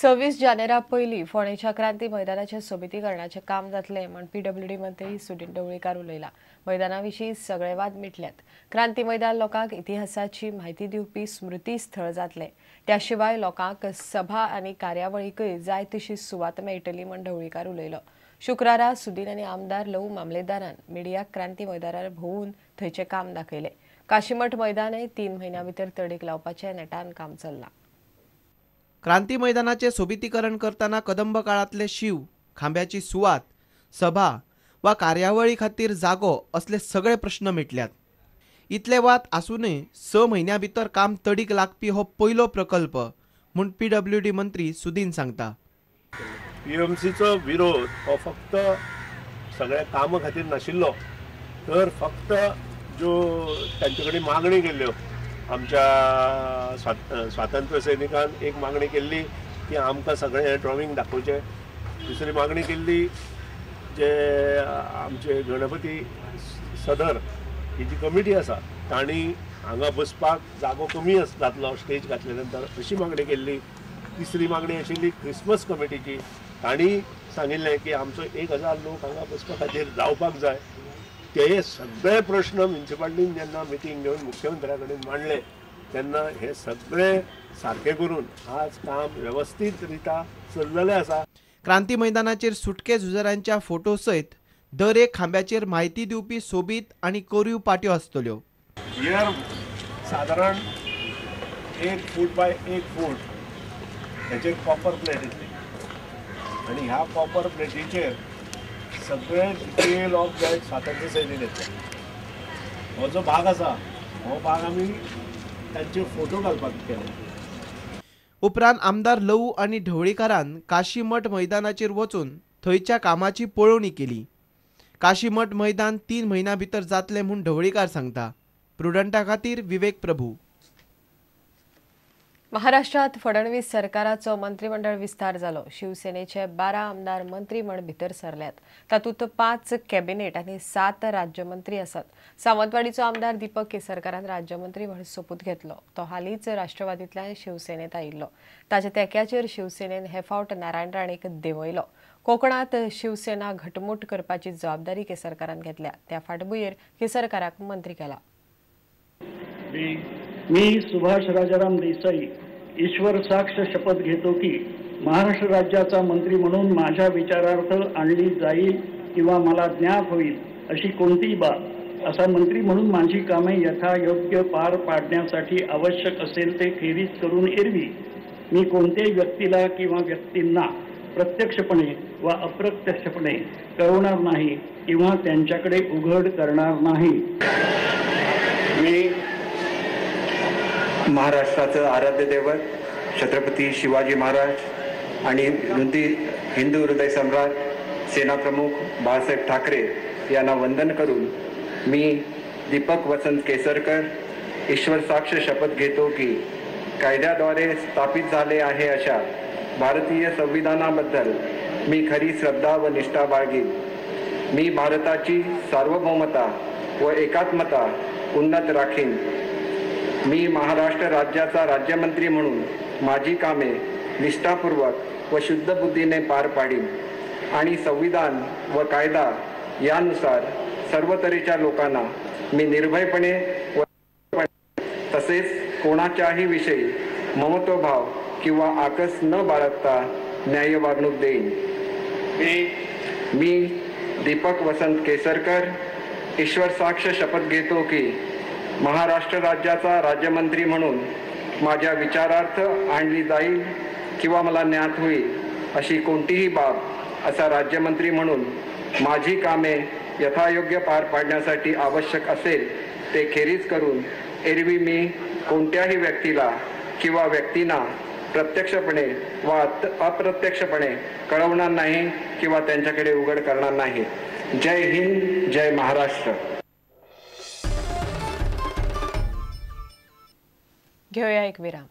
26 जानेरा पयलीं फोंडेच्या क्रांती मैदानाचे सोबितीकरणाचे काम जातले म्हण PWD मंत्री सुदीन ढवळीकार उलयला। मैदानाविशीं सगळे वाद मिटल्यात। क्रांती मैदान लोकांक इतिहासाची म्हायती दिवपी स्मृती स्थळ जातले। त्या शिवाय लोकांक सभा आनी कार्यावळीकय जाय तशी सुवात मेळटली म्हण ढवळीकार उलयलो। शुक्रारा सुदीन आनी आमदार लवू मामलेदारान मिडियाक क्रांती मैदानार भोंवून थंयचें काम दाखयलें। काशीमठ मैदानय 3 म्हयन्यां भितर तडीक लावपाचें नेटान काम चल्लां। क्रांती मैदानाचे सोबितीकरण करताना कदंब काळातले शिव, खांब्याची सुवात, सभा वा कार्यावळी खातीर जागो असले सगळे प्रश्न मिटल्यात। इतले वाद आसूनय 6 म्हयन्यां भितर काम तडीक लागपी हो पयलो प्रकल्प म्हूण PWD मंत्री सुदीन सांगता। PMCचो विरोध हो फक्त सगळ्या कामा खातीर नाशिल्लो, तर फक्त ज्यो तांचे कडेन मागणी केल्ल्यो आमच्या स्वातंत्र्य सैनिकान एक मागणी केल्ली की आमकां सगळे ड्रॉइंग दाखोवचे। दुसरी मागणी केल्ली जे आमचे गणपती सदर ही जी कमिटी आसा तांणी हांगा बसपाक जागो कमी जातलो स्टेज घातले नंतर अशी मागणी केल्ली। तिसरी मागणी आशिल्ली क्रिसमस कमिटीची, तांणी सांगिल्लें की आमचो 1000 लोक हांगा बसपा खातीर जावपाक जाय। ते सगळे प्रश्न म्युनिसिपालिटीन जेन्ना मिटींग घेवन मुख्यमंत्र्या कडेन मांडले तेन्ना हे सगळे सारखे करून आज काम व्यवस्थित रित्या चल्लेलें आसा। क्रांती मैदानाचेर सुटके झुजाऱ्यांच्या फोटो सयत दर एक खांब्याचेर म्हायती दिवपी सोबीत आनी कोरीव पाट्यो आसतल्यो। हियर साधारण 1 foot by 1 foot हेचेर copper plate येतली आनी ह्या कॉपर प्लेटीचेर सगळे डिटेल ऑफ दॅट स्वातंत्र्य सैनीक येतले। हो जो भाग आसा हो भाग आमी तांचे फोटो घालपाक केले। उपरांत आमदार लवू आनी ढवळीकारान काशीमठ मैदानाचेर वचून थंयच्या कामाची पळोवणी केली। काशीमठ मैदान 3 म्हयन्यां भितर जातले म्हूण ढवळीकार सांगता। प्रुडंटा खातीर विवेक प्रभू। महाराष्ट्रात फडणवीस सरकाराचो मंत्रिमंडळ विस्तार जालो। शिवसेनेचे 12 आमदार मंत्री म्हण भितर सरल्यात। तातूंत 5 कॅबिनेट आनी 7 राज्यमंत्री आसात। सावंतवाडीचो आमदार दीपक केसरकारान राज्यमंत्री म्हण सोपूत घेतलो। तो हालींच राष्ट्रवादींतल्यान शिवसेनेत आयिल्लो। ताच्या तेक्याचेर शिवसेनेन हे फावट नारायण राणेक देंवयलो। कोकणात शिवसेना घटमूट करपाची जबाबदारी केसरकारान घेतल्या। त्या फाटभुंयेर केसरकाराक मंत्री केला। मी सुभाष राजाराम देसाई ईश्वर साक्ष शपथ घेतो की महाराष्ट्र राज्याचा मंत्री म्हणून माझ्या विचारार्थ आणली जाईल किंवा मला ज्ञात होईल अशी कोणतीही बाब असा मंत्री म्हणून माझी कामे यथायोग्य पार पाडण्यासाठी आवश्यक असेल ते खेरीज करून एरवी मी कोणत्याही व्यक्तीला किंवा व्यक्तींना प्रत्यक्षपणे वा अप्रत्यक्षपणे कळवणार नाही किंवा त्यांच्याकडे उघड करणार नाही। मी महाराष्ट्राचं आराध्य दैवत छत्रपती शिवाजी महाराज आणि हिंदू हृदय सम्राट सेनाप्रमुख बाळासाहेब ठाकरे यांना वंदन करून मी दीपक वसंत केसरकर ईश्वर साक्ष शपथ घेतो की कायद्याद्वारे स्थापित झाले आहे अशा भारतीय संविधानाबद्दल मी खरी श्रद्धा व निष्ठा बाळगीन। मी भारताची सार्वभौमता व एकात्मता उन्नत राखीन। मी महाराष्ट्र राज्याचा राज्यमंत्री म्हणून माझी कामे निष्ठापूर्वक व शुद्ध बुद्धीने पार पाडीन आणि संविधान व कायदा यानुसार सर्व तऱ्हेच्या लोकांना मी निर्भयपणे व तसेच कोणाच्याही विषयी ममत्वभाव किंवा आकस न बाळगता न्याय्य वागणूक देईन। मी दीपक वसंत केसरकर ईश्वर साक्ष शपथ घेतो की महाराष्ट्र राज्याचा राज्यमंत्री म्हणून माझ्या विचारार्थ आणली जाईल किंवा मला ज्ञात होईल अशी कोणतीही बाब असा राज्यमंत्री म्हणून माझी कामे यथायोग्य पार पाडण्यासाठी आवश्यक असेल ते खेरीज करून एरवी मी कोणत्याही व्यक्तीला किंवा व्यक्तींना प्रत्यक्षपणे वा अप्रत्यक्षपणे कळवणार नाही किंवा त्यांच्याकडे उघड करणार नाही। जय हिंद, जय महाराष्ट्र। घेऊया एक विराम।